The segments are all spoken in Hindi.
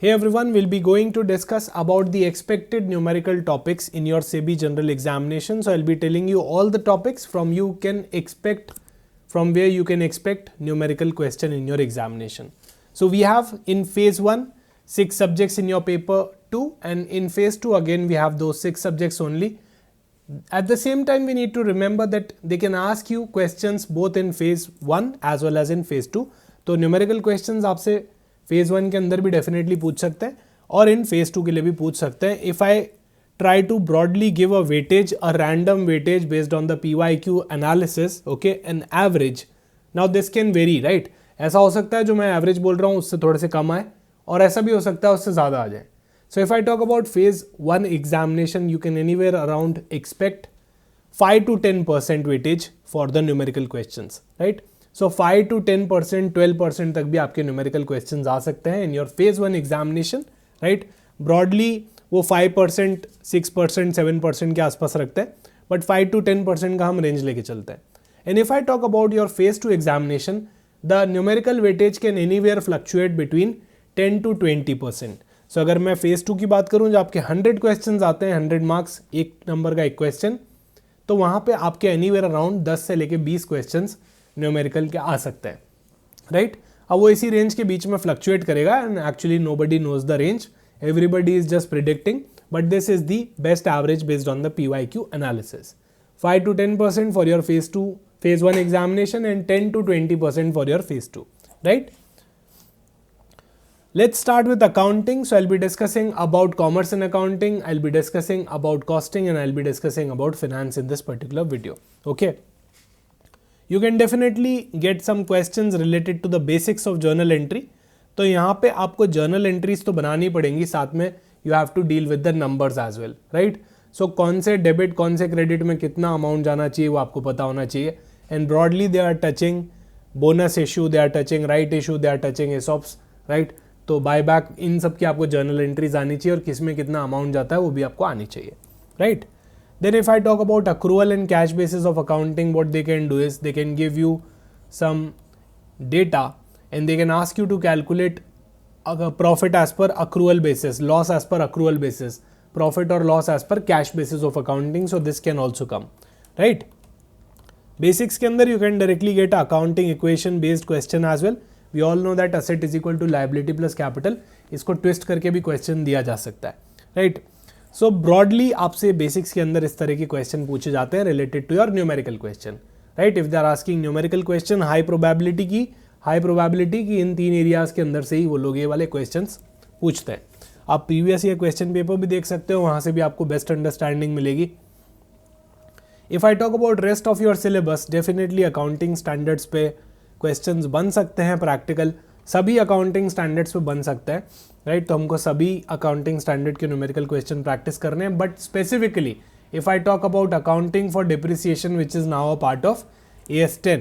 Hey everyone, we'll be going to discuss about the expected numerical topics in your SEBI general examination. So I'll be telling you all the topics from where you can expect numerical question in your examination. So we have in phase 1 6 subjects in your paper 2, and in phase 2 again we have those 6 subjects only. At the same time, we need to remember that they can ask you questions both in phase 1 as well as in phase 2. तो न्यूमेरिकल क्वेश्चंस आपसे फेज 1 के अंदर भी डेफिनेटली पूछ सकते हैं और इन फेज 2 के लिए भी पूछ सकते हैं. If I try to broadly give a weightage, a random weightage based on the PYQ analysis, okay, an average. Now this can vary, right. ऐसा हो सकता है जो मैं एवरेज बोल रहा हूँ उससे थोड़े से कम आए, और ऐसा भी हो सकता है उससे ज़्यादा आ जाए. So if I talk about phase 1 examination, you can anywhere around expect 5 to 10% weightage for the numerical questions, right? So 5 to 10%, 12% तक भी आपके numerical questions आ सकते हैं in your phase 1 examination, right? Broadly वो 5%, 6%, 7% के आसपास रखते हैं, but 5 to 10% का हम range लेके चलते हैं. And if I talk about your phase 2 examination, the numerical weightage can anywhere fluctuate between 10 to 20%. सो अगर मैं फेज 2 की बात करूं जो आपके 100 क्वेश्चंस आते हैं, 100 मार्क्स, एक नंबर का एक क्वेश्चन, तो वहां पे आपके एनीवेयर अराउंड 10 से लेके 20 क्वेश्चंस न्यूमेरिकल के आ सकते हैं, राइट. अब वो इसी रेंज के बीच में फ्लक्चुएट करेगा and actually nobody knows the range, everybody is just predicting, but this is the best average based on the PYQ analysis. 5 to 10% for your phase 1 examination and 10 to 20% for your phase 2, right. Let's start with accounting. So I'll be discussing about commerce and accounting, I'll be discussing about costing, and I'll be discussing about finance in this particular video. Okay. You can definitely get some questions related to the basics of journal entry. तो यहाँ पे आपको journal entries तो बनानी पड़ेंगी, साथ में you have to deal with the numbers as well, right? So कौन से डेबिट कौन से क्रेडिट में कितना अमाउंट जाना चाहिए वो आपको पता होना चाहिए. And broadly they are touching bonus issue, they are touching right issue, they are touching ESOPs, right? तो बायबैक, इन सब की आपको जर्नल एंट्रीज आनी चाहिए और किस में कितना अमाउंट जाता है वो भी आपको आनी चाहिए, right. Then if I talk about accrual and cash basis of accounting, what they can do is they can give you some data and they can ask you to calculate profit as per accrual basis, loss as per accrual basis, profit और loss as per cash basis of accounting. So this can also come, right. Basics के अंदर you can directly get accounting equation based question as well. We all know that asset is equal to liability plus capital. इसको ट्विस्ट करके भी क्वेश्चन दिया जा सकता है, राइट. सो ब्रॉडली आपसे बेसिक्स के अंदर इस तरह के क्वेश्चन पूछे जाते हैं related to your numerical question, right. If they are asking numerical question, high probability की इन 3 एरियाज के अंदर से ही वो लोग ये वाले क्वेश्चंस पूछते हैं. आप प्रीवियस ईयर क्वेश्चन पेपर भी देख सकते हो, वहाँ से भी आपको बेस्ट अंडरस्टैंडिंग मिलेगी. If I talk about rest of your syllabus, definitely accounting standards पे क्वेश्चंस बन सकते हैं. प्रैक्टिकल सभी अकाउंटिंग स्टैंडर्ड्स पे बन सकते हैं, राइट. तो हमको सभी अकाउंटिंग स्टैंडर्ड के न्यूमेरिकल क्वेश्चन प्रैक्टिस करने हैं. But specifically if I talk about accounting for depreciation which is now a part of AS10,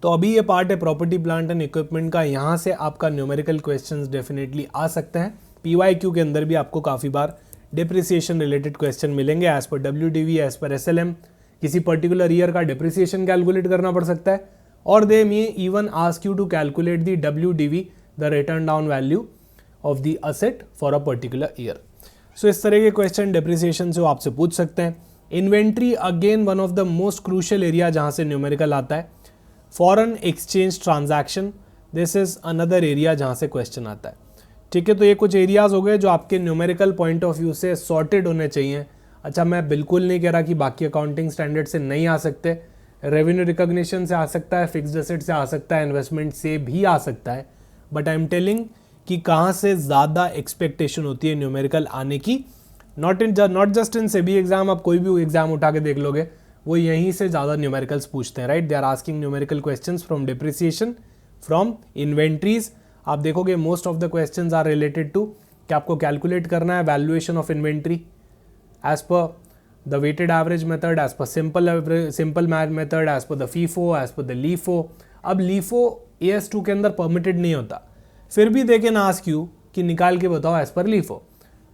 तो अभी ये पार्ट है प्रॉपर्टी प्लांट एंड इक्विपमेंट का. यहाँ से आपका न्यूमेरिकल क्वेश्चंस डेफिनेटली आ सकते हैं. PYQ के अंदर भी आपको काफ़ी बार डिप्रिसिएशन रिलेटेड क्वेश्चन मिलेंगे as per WDV, as per SLM. किसी पर्टिकुलर ईयर का डिप्रिसिएशन कैलकुलेट करना पड़ सकता है, or they may even ask you to calculate the WDV, the written down value of the asset for a particular year. So इस तरह के क्वेश्चन डिप्रिसिएशन से वो आपसे पूछ सकते हैं. Inventory again one of the most crucial area जहाँ से न्यूमेरिकल आता है. Foreign exchange transaction, this is another area जहाँ से क्वेश्चन आता है, ठीक है. तो ये कुछ एरियाज हो गए जो आपके न्यूमेरिकल पॉइंट ऑफ व्यू से सॉर्टेड होने चाहिए. अच्छा, मैं बिल्कुल नहीं कह रहा कि बाकी अकाउंटिंग स्टैंडर्ड से नहीं आ सकते. रेवेन्यू रिकॉग्निशन से आ सकता है, फिक्स्ड एसेट से आ सकता है, इन्वेस्टमेंट से भी आ सकता है. बट आई एम टेलिंग कि कहाँ से ज़्यादा एक्सपेक्टेशन होती है न्यूमेरिकल आने की. Not just in SEBI exam, आप कोई भी एग्जाम उठा के देख लोगे वो यहीं से ज़्यादा न्यूमेरिकल्स पूछते हैं, right. They are asking numerical questions from depreciation, from inventories. आप देखोगे most of the questions are related to कि आपको कैलकुलेट करना है valuation of inventory as per the weighted average method, as per simple method, as per the FIFO, as per the LIFO. अब LIFO AS2 के अंदर परमिटेड नहीं होता, फिर भी they can ask you कि निकाल के बताओ as per LIFO.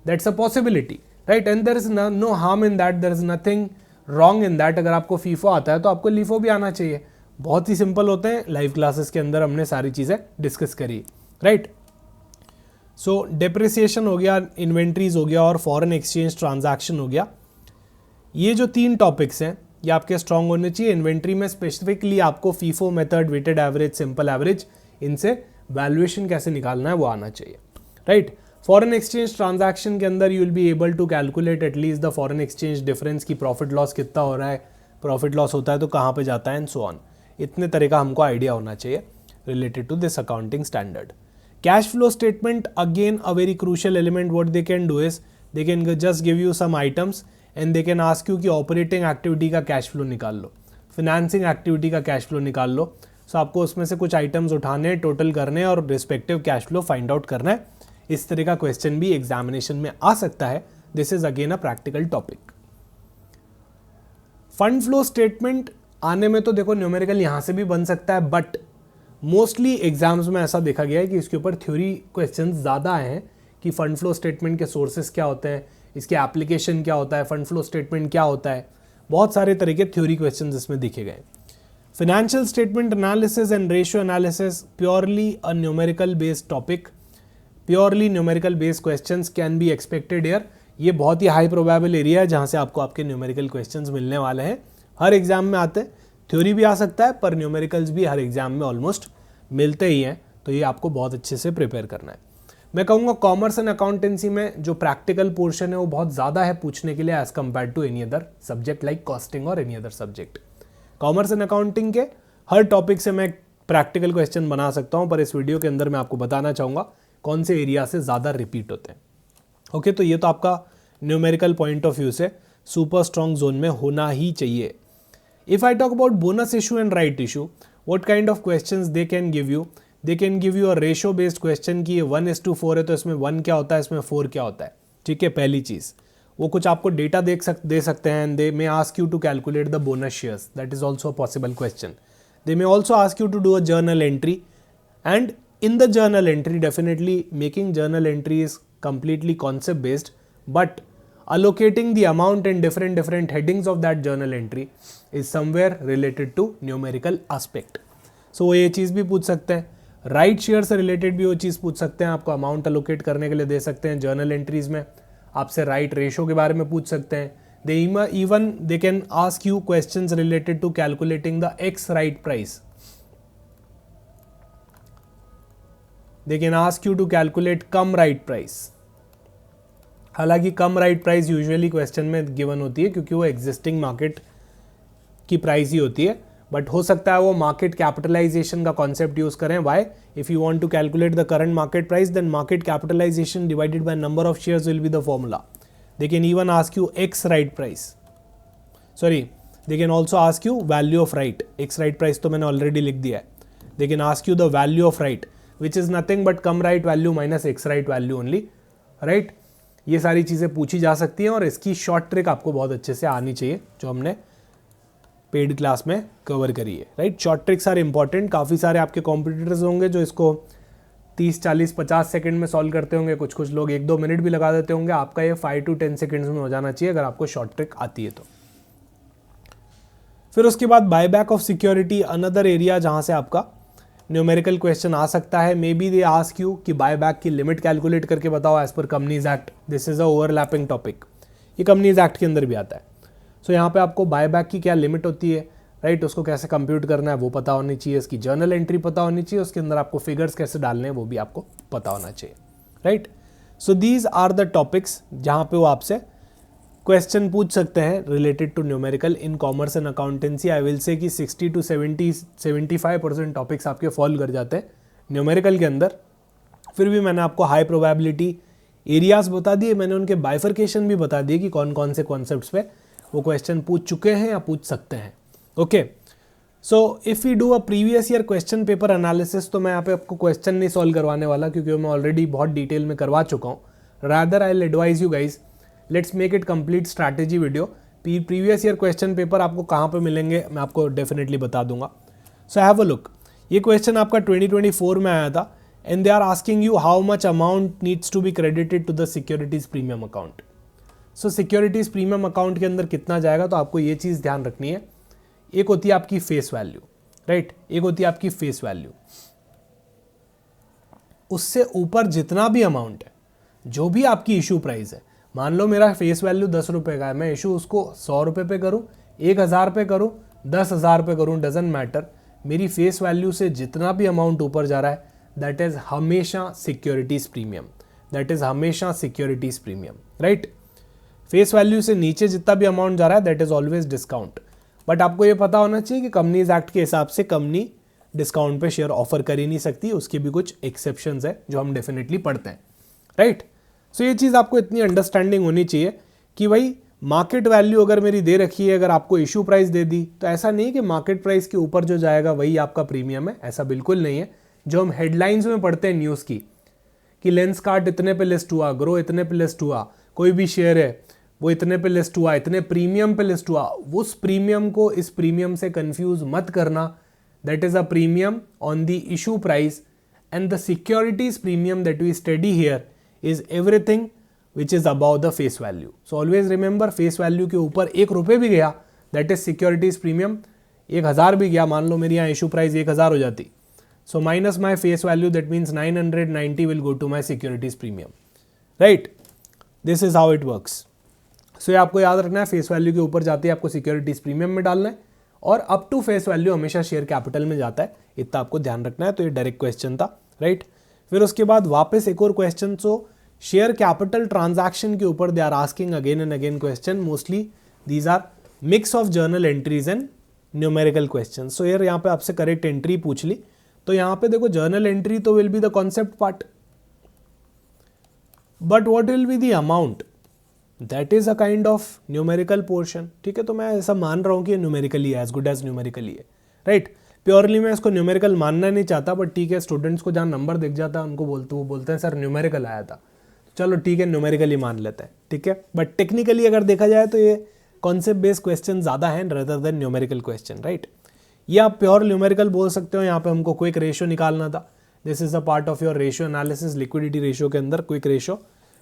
That's a possibility, right? And there is no harm in that, there is nothing wrong in that. अगर आपको FIFO आता है तो आपको LIFO भी आना चाहिए. बहुत ही सिंपल होते हैं. लाइव क्लासेस के अंदर हमने सारी चीज़ें डिस्कस करी, राइट. सो डेप्रिसिएशन हो गया, इन्वेंट्रीज हो गया और फॉरेन एक्सचेंज ट्रांजैक्शन हो गया। ये जो 3 टॉपिक्स हैं ये आपके स्ट्रांग होने चाहिए। इन्वेंट्री में स्पेसिफिकली आपको FIFO method, weighted average, simple average, इनसे वैल्यूएशन कैसे निकालना है वो आना चाहिए, राइट। फॉरेन एक्सचेंज ट्रांजैक्शन के अंदर you will be able to calculate atleast the foreign exchange difference की प्रॉफिट लॉस कितना हो रहा है, प्रॉफिट लॉस होता है तो कहाँ पे जाता है एंड सो ऑन। इतने तरह का हमको आइडिया होना चाहिए related to this accounting standard. Cash flow statement again a very crucial element, what they can do is they can just give you some items and they can ask you कि ऑपरेटिंग एक्टिविटी का कैश फ्लो निकाल लो, फिनेंसिंग एक्टिविटी का कैश फ्लो निकाल लो। सो आपको उसमें से कुछ आइटम्स उठाने, टोटल करने और respective cash flow find out करना है। इस तरह का क्वेश्चन भी एग्जामिनेशन में आ सकता है। This is again a practical topic. Fund flow statement आने में तो देखो न्यूमेरिकल यहां से भी बन सकता है, बट मोस्टली एग्जाम्स में ऐसा देखा गया है कि इसके ऊपर थ्योरी क्वेश्चंस ज़्यादा हैं कि फंड फ्लो स्टेटमेंट के सोर्सेस क्या होते हैं, इसके एप्लीकेशन क्या होता है, फंड फ्लो स्टेटमेंट क्या होता है। बहुत सारे तरह के थ्योरी क्वेश्चंस इसमें दिखे गए। Financial statement analysis and ratio analysis purely a numerical based topic, purely numerical based questions can be expected here. ये बहुत ही हाई प्रोबेबल एरिया है जहां से आपको आपके न्यूमेरिकल क्वेश्चंस मिलने वाले हैं। हर एग्जाम में आते हैं, थ्योरी भी आ सकता है पर न्यूमेरिकल्स भी हर एग्जाम में ऑलमोस्ट मिलते ही हैं, तो ये आपको बहुत अच्छे से प्रिपेयर करना है। मैं कहूँगा कॉमर्स एंड अकाउंटेंसी में जो प्रैक्टिकल पोर्शन है वो बहुत ज़्यादा है पूछने के लिए as compare to any other subject like costing और any other subject. Commerce and accounting के हर टॉपिक से मैं प्रैक्टिकल क्वेश्चन बना सकता हूँ, पर इस वीडियो के अंदर मैं आपको बताना चाहूँगा कौन से एरिया से ज़्यादा रिपीट होते हैं। ओके, तो ये तो आपका न्यूमेरिकल पॉइंट ऑफ व्यू से सुपर स्ट्रॉन्ग जोन में होना ही चाहिए। If I talk about bonus issue and right issue, what kind of questions they can give you, they can give you a ratio based question कि ये 1:4 है तो इसमें 1 क्या होता है, इसमें 4 क्या होता है। ठीक है, पहली चीज़ वो कुछ आपको डेटा दे सकते हैं and they may ask you to calculate the bonus shares, that is also a possible question. They may also ask you to do a journal entry and in the journal entry, definitely making journal entry is completely concept based, but allocating the amount in different headings of that journal entry is somewhere related to numerical aspect. So वो ये चीज़ भी पूछ सकते हैं, राइट शेयर से रिलेटेड भी वो चीज़ पूछ सकते हैं, आपको अमाउंट अलोकेट करने के लिए दे सकते हैं। जर्नल एंट्रीज में आपसे राइट रेशो के बारे में पूछ सकते हैं। दे can ask you questions related to calculating the x right price. They can ask you to calculate come right price. हालांकि कम राइट प्राइस यूजुअली क्वेश्चन में गिवन होती है क्योंकि वो एग्जिस्टिंग मार्केट की प्राइस ही होती है, बट हो सकता है वो मार्केट कैपिटलाइजेशन का कॉन्सेप्ट यूज करें। Why? If you want to calculate the current market price then market capitalisation divided by number of shares will be the formula. They can even ask you x right price, sorry they can also ask you value of right. X right price तो मैंने ऑलरेडी लिख दिया है। दे can ask you the value of right which is nothing but come right value minus x right value only, right. ये सारी चीज़ें पूछी जा सकती हैं और इसकी शॉर्ट ट्रिक आपको बहुत अच्छे से आनी चाहिए जो हमने पेड क्लास में कवर करी है, right. Short tricks are important. काफ़ी सारे आपके कॉम्पिटिटर्स होंगे जो इसको 30, 40, 50 सेकंड में सॉल्व करते होंगे, कुछ लोग 1-2 मिनट भी लगा देते होंगे। आपका ये 5 to 10 सेकंड्स में हो जाना चाहिए अगर आपको शॉर्ट ट्रिक आती है तो। फिर उसके बाद buyback of security, another area जहाँ से आपका न्यूमेरिकल क्वेश्चन आ सकता है। Maybe they ask you कि बायबैक की लिमिट कैलकुलेट करके बताओ as per companies act. This is a overlapping topic, ये कंपनीज एक्ट के अंदर भी आता है। सो यहाँ पे आपको बायबैक की क्या लिमिट होती है, राइट, उसको कैसे कंप्यूट करना है वो पता होनी चाहिए, इसकी जर्नल एंट्री पता होनी चाहिए, उसके अंदर आपको फिगर्स कैसे डालने हैं वो भी आपको पता होना चाहिए, right. So these are the topics जहाँ पे वो आपसे क्वेश्चन पूछ सकते हैं related to numerical in commerce and accountancy. I will say कि 60 to 75% टॉपिक्स आपके फॉलो कर जाते हैं न्यूमेरिकल के अंदर। फिर भी मैंने आपको हाई प्रोबेबिलिटी एरियाज बता दिए, मैंने उनके बाइफर्केशन भी बता दिए कि कौन कौन से कॉन्सेप्ट्स पे वो क्वेश्चन पूछ चुके हैं या पूछ सकते हैं। Okay, so if you do a previous year question paper analysis, तो मैं यहाँ पे आपको क्वेश्चन नहीं सॉल्व करवाने वाला क्योंकि मैं ऑलरेडी बहुत डिटेल में करवा चुका हूँ। Rather I will advise you guys, let's make it complete strategy video. Previous year question paper आपको कहाँ पे मिलेंगे मैं आपको डेफिनेटली बता दूंगा। सो हैव अ लुक, ये क्वेश्चन आपका 2024 में आया था and they are asking you how much amount needs to be credited to the securities premium account. So securities premium account के अंदर कितना जाएगा, तो आपको ये चीज़ ध्यान रखनी है। एक होती है आपकी फेस वैल्यू, राइट, एक होती है आपकी फेस वैल्यू। उससे ऊपर जितना भी अमाउंट है, जो भी आपकी इशू प्राइस है, मान लो मेरा फेस वैल्यू 10 रुपये का है, मैं इशू उसको 100 रुपये पे करूँ, 1000 पे करूँ, 10,000 पे करूँ, डजेंट मैटर, मेरी फेस वैल्यू से जितना भी अमाउंट ऊपर जा रहा है दैट इज हमेशा सिक्योरिटीज प्रीमियम, दैट इज हमेशा securities premium, right. Face value से नीचे जितना भी अमाउंट जा रहा है that is always discount. But आपको ये पता होना चाहिए कि कंपनीज एक्ट के हिसाब से कंपनी डिस्काउंट पे शेयर ऑफर कर ही नहीं सकती, उसके भी कुछ एक्सेप्शंस है जो हम डेफिनेटली पढ़ते हैं, राइट। सो ये चीज़ आपको इतनी अंडरस्टैंडिंग होनी चाहिए कि भाई मार्केट वैल्यू अगर मेरी दे रखी है, अगर आपको इशू प्राइस दे दी, तो ऐसा नहीं है कि मार्केट प्राइस के ऊपर जो जाएगा वही आपका प्रीमियम है, ऐसा बिल्कुल नहीं है। जो हम हेडलाइंस में पढ़ते हैं न्यूज़ की कि लेंसकार्ट इतने पे लिस्ट हुआ, ग्रो इतने पे लिस्ट हुआ, कोई भी शेयर है वो इतने पे लिस्ट हुआ, इतने प्रीमियम पे लिस्ट हुआ, उस प्रीमियम को इस प्रीमियम से कंफ्यूज मत करना। That is a premium on the issue price and the securities premium that we study here is everything which is about the face value. So always remember, face value के ऊपर 1 रुपये भी गया दैट इज सिक्योरिटीज प्रीमियम, 1000 भी गया, मान लो मेरी यहाँ इशू प्राइस 1000 हो जाती, so minus my face value that means 990 will go to my securities premium, right. This is how it works. So ये आपको याद रखना है, फेस वैल्यू के ऊपर जाती है आपको सिक्योरिटीज प्रीमियम में डालना है, और अप टू फेस वैल्यू हमेशा शेयर कैपिटल में जाता है, इतना आपको ध्यान रखना है। तो ये डायरेक्ट क्वेश्चन था, राइट। फिर उसके बाद वापस एक और question, so share capital transaction के ऊपर they are asking again and again question, mostly these are mix of journal entries and numerical question. So यार यहाँ पे आपसे करेक्ट एंट्री पूछ ली, तो यहाँ पे देखो जर्नल एंट्री तो will be the concept part, but what will be the amount, that is a kind of numerical portion, ठीक है। तो मैं ऐसा मान रहा हूँ कि न्यूमेरिकली है, एज गुड एज न्यूमेरिकली है, राइट। प्योरली मैं इसको न्यूमेरिकल मानना नहीं चाहता, बट ठीक है, स्टूडेंट्स को जहाँ नंबर दिख जाता है उनको वो बोलते हैं सर न्यूमेरिकल आया था, चलो ठीक है न्यूमेरिकली मान लेते हैं, ठीक है। बट टेक्निकली अगर देखा जाए तो ये कॉन्सेप्ट बेस्ड क्वेश्चन ज़्यादा है rather than numerical question, right. ये आप प्योर न्यूमेरिकल बोल सकते हो। यहाँ पे हमको क्विक रेशियो निकालना था, this is a part of your ratio analysis, liquidity ratio के अंदर क्विक रेशियो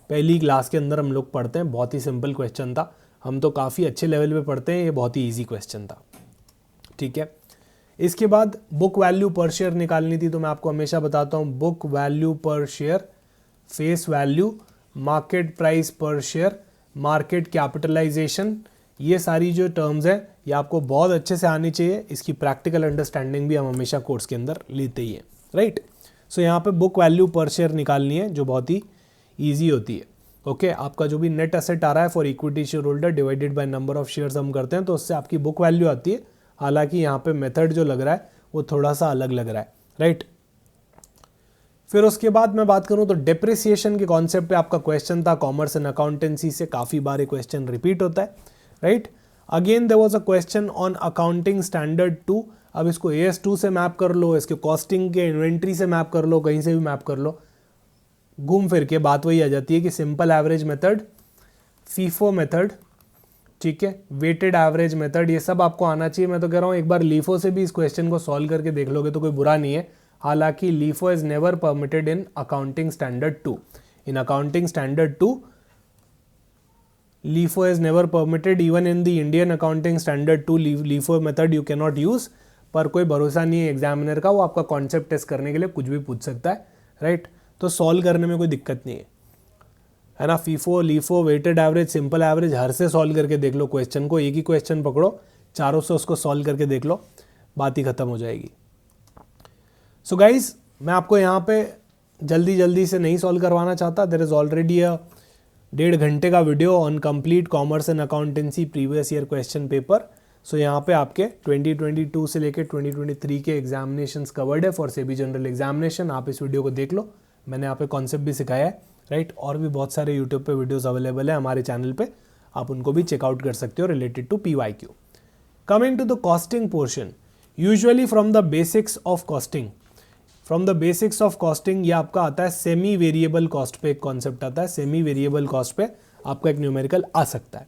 पहली क्लास के अंदर हम लोग पढ़ते हैं, बहुत ही सिंपल क्वेश्चन था, हम तो काफ़ी अच्छे लेवल पे पढ़ते हैं, ये बहुत ही ईजी क्वेश्चन था, ठीक है। इसके बाद बुक वैल्यू पर शेयर निकालनी थी, तो मैं आपको हमेशा बताता हूँ बुक वैल्यू पर share, face value, market price पर शेयर, मार्केट कैपिटलाइजेशन, ये सारी जो टर्म्स हैं ये आपको बहुत अच्छे से आनी चाहिए, इसकी प्रैक्टिकल अंडरस्टैंडिंग भी हम हमेशा कोर्स के अंदर लेते ही हैं, राइट। सो यहाँ पे बुक वैल्यू पर शेयर निकालनी है जो बहुत ही ईजी होती है, ओके। आपका जो भी नेट असेट आ रहा है for equity share holder divided by number of shares हम करते हैं, तो उससे आपकी बुक वैल्यू आती है। हालांकि यहाँ पे मेथड जो लग रहा है वो थोड़ा सा अलग लग रहा है, राइट। फिर उसके बाद मैं बात करूँ तो डेप्रिसिएशन के कॉन्सेप्ट पे आपका क्वेश्चन था, कॉमर्स एंड अकाउंटेंसी से काफ़ी बार क्वेश्चन रिपीट होता है, right. Again there was a question on accounting standard 2, अब इसको AS2 से मैप कर लो, इसके कॉस्टिंग के इन्वेंट्री से मैप कर लो, कहीं से भी मैप कर लो, घूम फिर के बात वही आ जाती है कि simple average method, FIFO method, ठीक है, वेटेड एवरेज मेथड, ये सब आपको आना चाहिए। मैं तो कह रहा हूँ एक बार लीफो से भी इस क्वेश्चन को सॉल्व करके देख लोगे तो कोई बुरा नहीं है। हालांकि LIFO is never permitted in accounting standard 2, in accounting standard 2 LIFO is never permitted, even in the Indian accounting standard 2 LIFO method you cannot use, पर कोई भरोसा नहीं है एग्जामिनर का, वो आपका कॉन्सेप्ट टेस्ट करने के लिए कुछ भी पूछ सकता है, राइट। तो सॉल्व करने में कोई दिक्कत नहीं है ना। FIFO, LIFO, weighted average, simple average, हर से सॉल्व करके देख लो क्वेश्चन को, एक ही क्वेश्चन पकड़ो, चारों से उसको सॉल्व करके देख लो, बात ही खत्म हो जाएगी। सो गाइज मैं आपको यहाँ पे जल्दी से नहीं सॉल्व करवाना चाहता, देयर इज ऑलरेडी अ 1.5 घंटे का video on complete commerce and accountancy previous year question paper. So यहाँ पे आपके 2022 से लेके 2023 के एग्जामिनेशंस कवर्ड है फॉर सेबी जनरल एग्जामिनेशन। आप इस वीडियो को देख लो, मैंने यहाँ पे कॉन्सेप्ट भी सिखाया है, राइट। और भी बहुत सारे यूट्यूब पे वीडियोस अवेलेबल है हमारे चैनल पे, आप उनको भी चेकआउट कर सकते हो related to PYQ। Coming to the costing portion, usually from the basics of costing, from the basics of costing ये आपका आता है सेमी वेरिएबल कॉस्ट पे, एक कॉन्सेप्ट आता है सेमी वेरिएबल कॉस्ट पे, आपका एक न्यूमेरिकल आ सकता है।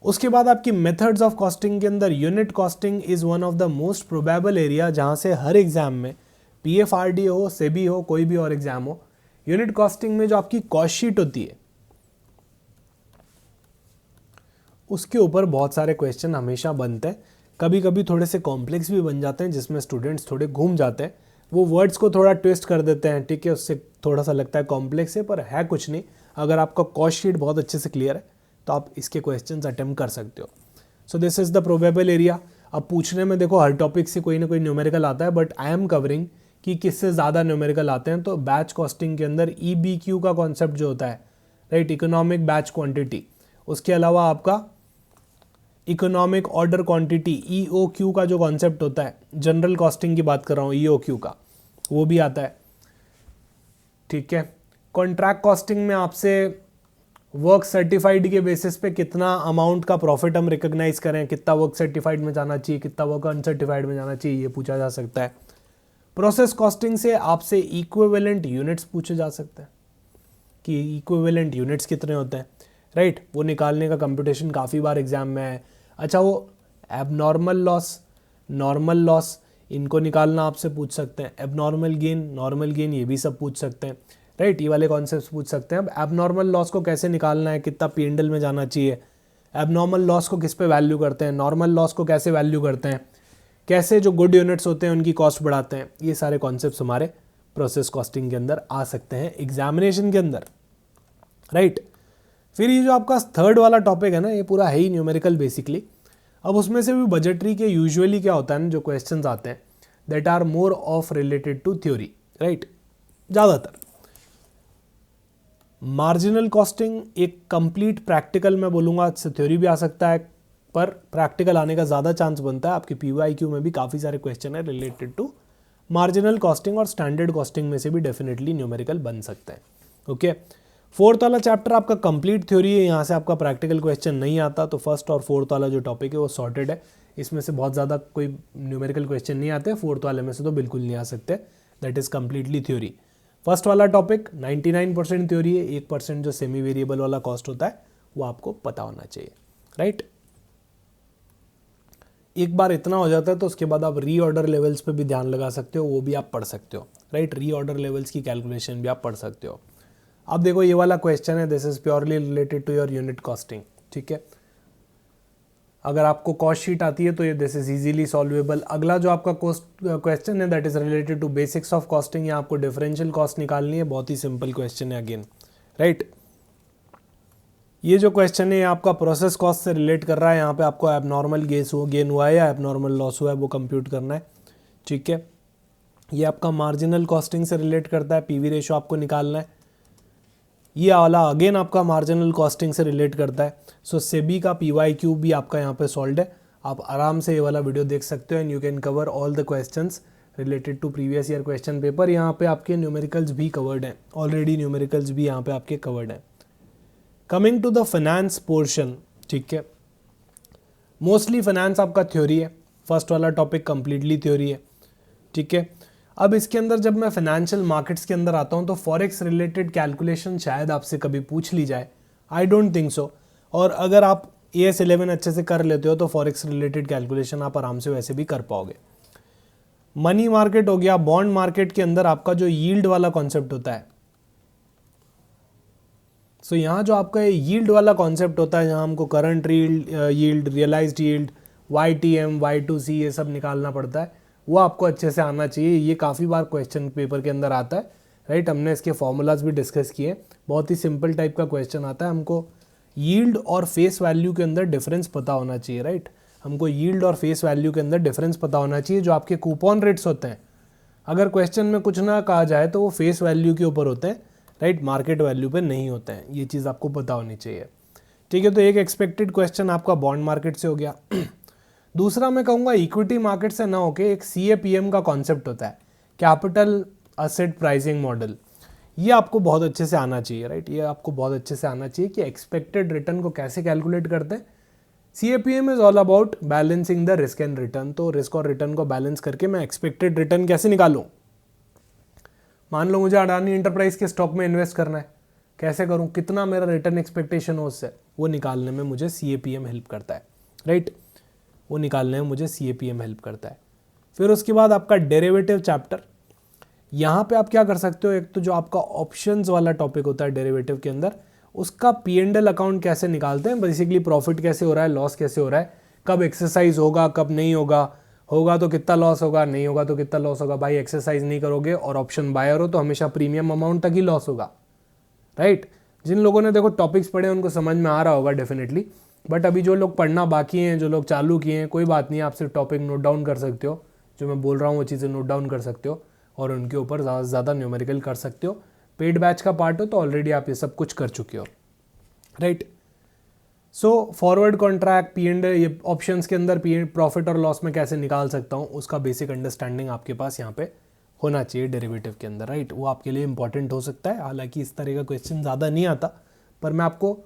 उसके बाद आपकी मेथड्स ऑफ कॉस्टिंग के अंदर unit costing is one of the most probable area, जहां से हर एग्जाम में PFRD हो, सेबी हो, कोई भी और एग्जाम हो, यूनिट कॉस्टिंग में जो आपकी कॉस्ट शीट होती है उसके ऊपर बहुत सारे क्वेश्चन हमेशा बनते हैं, कभी कभी थोड़े से कॉम्प्लेक्स भी बन जाते हैं जिसमें स्टूडेंट्स थोड़े घूम जाते हैं, वो वर्ड्स को थोड़ा ट्विस्ट कर देते हैं, ठीक है, उससे थोड़ा सा लगता है कॉम्प्लेक्स है, पर है कुछ नहीं। अगर आपका कॉस्ट शीट बहुत अच्छे से क्लियर है तो आप इसके क्वेश्चंस अटेम्प्ट कर सकते हो। So this is the probable area. अब पूछने में देखो हर टॉपिक से कोई ना कोई न्यूमेरिकल आता है, बट आई एम कवरिंग कि किससे ज़्यादा न्यूमेरिकल आते हैं। तो बैच कॉस्टिंग के अंदर EBQ का कॉन्सेप्ट जो होता है, राइट, इकोनॉमिक बैच क्वांटिटी, उसके अलावा आपका इकोनॉमिक ऑर्डर क्वांटिटी EOQ का जो कॉन्सेप्ट होता है, जनरल कॉस्टिंग की बात कर रहा हूँ, EOQ का, वो भी आता है, ठीक है। कॉन्ट्रैक्ट कॉस्टिंग में आपसे वर्क सर्टिफाइड के बेसिस पे कितना अमाउंट का प्रॉफिट हम रिकॉग्नाइज करें, कितना वर्क सर्टिफाइड में जाना चाहिए, कितना वर्क अनसर्टिफाइड में जाना चाहिए, ये पूछा जा सकता है। प्रोसेस कॉस्टिंग से आपसे इक्विवेलेंट यूनिट्स पूछे जा सकते हैं कि इक्विवेलेंट यूनिट्स कितने होते हैं, राइट, वो निकालने का कंप्यूटेशन काफ़ी बार एग्जाम में है। अच्छा, वो एबनॉर्मल लॉस, नॉर्मल लॉस, इनको निकालना आपसे पूछ सकते हैं। एबनॉर्मल गेन, नॉर्मल गेन, ये भी सब पूछ सकते हैं, राइट, ये वाले कॉन्सेप्ट्स पूछ सकते हैं। अब एबनॉर्मल लॉस को कैसे निकालना है, कितना P&L में जाना चाहिए, एबनॉर्मल लॉस को किस पे वैल्यू करते हैं, नॉर्मल लॉस को कैसे वैल्यू करते हैं, कैसे जो गुड यूनिट्स होते हैं उनकी कॉस्ट बढ़ाते हैं, ये सारे कॉन्सेप्ट्स हमारे प्रोसेस कॉस्टिंग के अंदर आ सकते हैं एग्जामिनेशन के अंदर, राइट। फिर ये जो आपका थर्ड वाला टॉपिक है ना, ये पूरा है ही न्यूमेरिकल बेसिकली। अब उसमें से भी बजटरी के यूजुअली क्या होता है ना, जो क्वेश्चंस आते हैं that are more of related to theory, right, ज़्यादातर। मार्जिनल कॉस्टिंग एक कंप्लीट प्रैक्टिकल में बोलूँगा, इससे थ्योरी भी आ सकता है, पर प्रैक्टिकल आने का ज़्यादा चांस बनता है। आपकी PYQ में भी काफ़ी सारे क्वेश्चन है रिलेटेड टू मार्जिनल कॉस्टिंग, और स्टैंडर्ड कॉस्टिंग में से भी डेफिनेटली न्यूमेरिकल बन सकते हैं, ओके। फोर्थ वाला चैप्टर आपका कंप्लीट थ्योरी है, यहाँ से आपका प्रैक्टिकल क्वेश्चन नहीं आता, तो फर्स्ट और फोर्थ वाला जो टॉपिक है वो सॉर्टेड है, इसमें से बहुत ज़्यादा कोई न्यूमेरिकल क्वेश्चन नहीं आते। फोर्थ वाले में से तो बिल्कुल नहीं आ सकते, that is completely theory. First वाला टॉपिक 99% थ्योरी है, 1% जो सेमी वेरिएबल वाला कॉस्ट होता है वो आपको पता होना चाहिए, राइट। एक बार इतना हो जाता है तो उसके बाद आप रीऑर्डर लेवल्स पे भी ध्यान लगा सकते हो, वो भी आप पढ़ सकते हो, राइट, रीऑर्डर लेवल्स की कैलकुलेशन भी आप पढ़ सकते हो। अब देखो ये वाला क्वेश्चन है, this is purely related to your unit costing, ठीक है। अगर आपको कॉस्ट शीट आती है तो ये दिस इज इजीली सॉल्वेबल। अगला जो आपका क्वेश्चन है that is related to basics of costing, या आपको डिफरेंशियल कॉस्ट निकालनी है, बहुत ही सिंपल क्वेश्चन है अगेन, राइट। ये जो क्वेश्चन है ये आपका प्रोसेस कॉस्ट से रिलेट कर रहा है, यहाँ पे आपको एबनॉर्मल गेन हुआ है या एबनॉर्मल लॉस हुआ है वो कंप्यूट करना है, ठीक है। ये आपका मार्जिनल कॉस्टिंग से रिलेट करता है, PV रेशो आपको निकालना है। ये वाला अगेन आपका मार्जिनल कॉस्टिंग से रिलेट करता है। सो सेबी का PYQ भी आपका यहाँ पे सॉल्व है, आप आराम से ये वाला वीडियो देख सकते हो and you can cover all the questions related to previous year question paper. यहाँ पे आपके न्यूमेरिकल्स भी कवर्ड हैं, ऑलरेडी न्यूमेरिकल्स भी यहाँ पे आपके कवर्ड हैं। Coming to the finance portion, ठीक है, मोस्टली फाइनेंस आपका थ्योरी है, फर्स्ट वाला टॉपिक कंप्लीटली थ्योरी है, ठीक है। अब इसके अंदर जब मैं फाइनेंशियल मार्केट्स के अंदर आता हूँ तो फॉरेक्स रिलेटेड कैलकुलेशन शायद आपसे कभी पूछ ली जाए, आई डोंट थिंक सो। और अगर आप AS11 अच्छे से कर लेते हो तो फॉरेक्स रिलेटेड कैलकुलेशन आप आराम से वैसे भी कर पाओगे। मनी मार्केट हो गया, बॉन्ड मार्केट के अंदर आपका जो यील्ड वाला कॉन्सेप्ट होता है, सो यहाँ जो आपका यील्ड वाला कॉन्सेप्ट होता है, जहाँ हमको current yield, realised yield, YTM, Y2C ये सब निकालना पड़ता है, वो आपको अच्छे से आना चाहिए। ये काफ़ी बार क्वेश्चन पेपर के अंदर आता है, राइट, हमने इसके फॉर्मूलाज भी डिस्कस किए, बहुत ही सिंपल टाइप का क्वेश्चन आता है। हमको यील्ड और फेस वैल्यू के अंदर डिफरेंस पता होना चाहिए, राइट, हमको यील्ड और फेस वैल्यू के अंदर डिफरेंस पता होना चाहिए। जो आपके कूपन रेट्स होते हैं, अगर क्वेश्चन में कुछ ना कहा जाए तो वो फेस वैल्यू के ऊपर होते हैं, राइट, मार्केट वैल्यू पे नहीं होते हैं, ये चीज़ आपको पता होनी चाहिए, ठीक है। तो एक एक्सपेक्टेड क्वेश्चन आपका बॉन्ड मार्केट से हो गया। दूसरा मैं कहूँगा इक्विटी मार्केट से ना होके एक CAPM का कॉन्सेप्ट होता है, कैपिटल असेट प्राइसिंग मॉडल, ये आपको बहुत अच्छे से आना चाहिए, राइट, ये आपको बहुत अच्छे से आना चाहिए कि एक्सपेक्टेड रिटर्न को कैसे कैलकुलेट करते हैं। CAPM is all about balancing the risk and return, तो रिस्क और रिटर्न को बैलेंस करके मैं एक्सपेक्टेड रिटर्न कैसे निकालूं। मान लो मुझे अडानी इंटरप्राइज के स्टॉक में इन्वेस्ट करना है, कैसे करूं, कितना मेरा रिटर्न एक्सपेक्टेशन हो उससे, वो निकालने में मुझे CAPM हेल्प करता है, राइट, वो निकालने में मुझे CAPM हेल्प करता है। फिर उसके बाद आपका डेरिवेटिव चैप्टर, यहाँ पे आप क्या कर सकते हो, एक तो जो आपका ऑप्शंस वाला टॉपिक होता है डेरिवेटिव के अंदर, उसका P&L अकाउंट कैसे निकालते हैं, बेसिकली प्रॉफिट कैसे हो रहा है, लॉस कैसे हो रहा है, कब एक्सरसाइज होगा कब नहीं होगा, होगा तो कितना लॉस होगा, नहीं होगा तो कितना लॉस होगा। भाई एक्सरसाइज नहीं करोगे और ऑप्शन बायर हो तो हमेशा प्रीमियम अमाउंट तक ही लॉस होगा, राइट। जिन लोगों ने देखो टॉपिक्स पढ़े उनको समझ में आ रहा होगा डेफिनेटली, बट अभी जो लोग पढ़ना बाकी हैं, जो लोग चालू किए हैं, कोई बात नहीं, आप सिर्फ टॉपिक नोट डाउन कर सकते हो, जो मैं बोल रहा हूँ वो चीज़ें नोट डाउन कर सकते हो और उनके ऊपर ज़्यादा से ज़्यादा न्यूमेरिकल कर सकते हो। पेड बैच का पार्ट हो तो ऑलरेडी आप ये सब कुछ कर चुके हो, right. So forward contract, P and, ये ऑप्शंस के अंदर पी प्रॉफिट और लॉस में कैसे निकाल सकता हूँ उसका बेसिक अंडरस्टैंडिंग आपके पास यहाँ पे होना चाहिए डेरिवेटिव के अंदर, राइट। वो आपके लिए इंपॉर्टेंट हो सकता है। हालांकि इस तरह का क्वेश्चन ज़्यादा नहीं आता, पर मैं आपको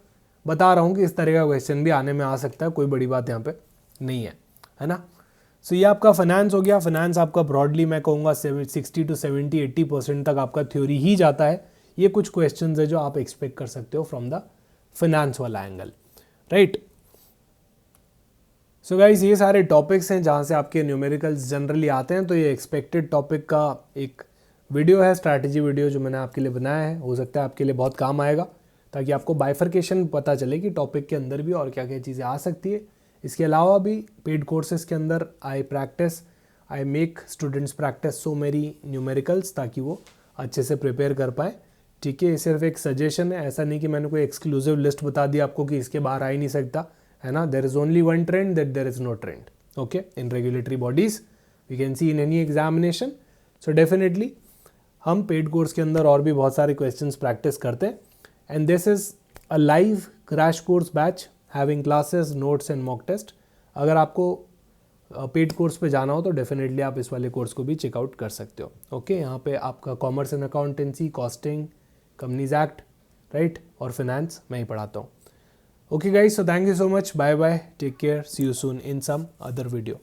बता रहा हूँ कि इस तरह का क्वेश्चन भी आने में आ सकता है, कोई बड़ी बात यहाँ पे नहीं है ना। सो ये आपका फाइनेंस हो गया। फाइनेंस आपका ब्रॉडली मैं कहूँगा 60 to 70-80% तक आपका थ्योरी ही जाता है। ये कुछ क्वेश्चन है जो आप एक्सपेक्ट कर सकते हो फ्रॉम द फाइनेंस वाला एंगल, राइट। सो गाइज ये सारे टॉपिक्स हैं जहाँ से आपके न्यूमेरिकल्स जनरली आते हैं। तो ये एक्सपेक्टेड टॉपिक का एक वीडियो है, स्ट्रैटेजी वीडियो जो मैंने आपके लिए बनाया है। हो सकता है आपके लिए बहुत काम आएगा, ताकि आपको बाइफर्केशन पता चले कि टॉपिक के अंदर भी और क्या क्या चीज़ें आ सकती है। इसके अलावा भी पेड कोर्सेज के अंदर I make students practice so मेरी न्यूमेरिकल्स, ताकि वो अच्छे से प्रिपेयर कर पाए, ठीक है। ये सिर्फ एक सजेशन है, ऐसा नहीं कि मैंने कोई एक्सक्लूसिव लिस्ट बता दी आपको कि इसके बाहर आ ही नहीं सकता, है ना। There is only one trend, that there is no trend, okay, in regulatory bodies we can see in any examination. So definitely हम पेड कोर्स के अंदर और भी बहुत सारे क्वेश्चंस प्रैक्टिस करते हैं। And this is a live crash course batch having classes, notes and mock test. अगर आपको पेड कोर्स पे जाना हो तो डेफिनेटली आप इस वाले कोर्स को भी चेकआउट कर सकते हो, ओके। यहाँ पे आपका commerce and accountancy, costing, companies act, right, और फिनेंस मैं ही पढ़ाता हूँ। Okay guys, so thank you so much. Bye bye. Take care. See you soon in some other video.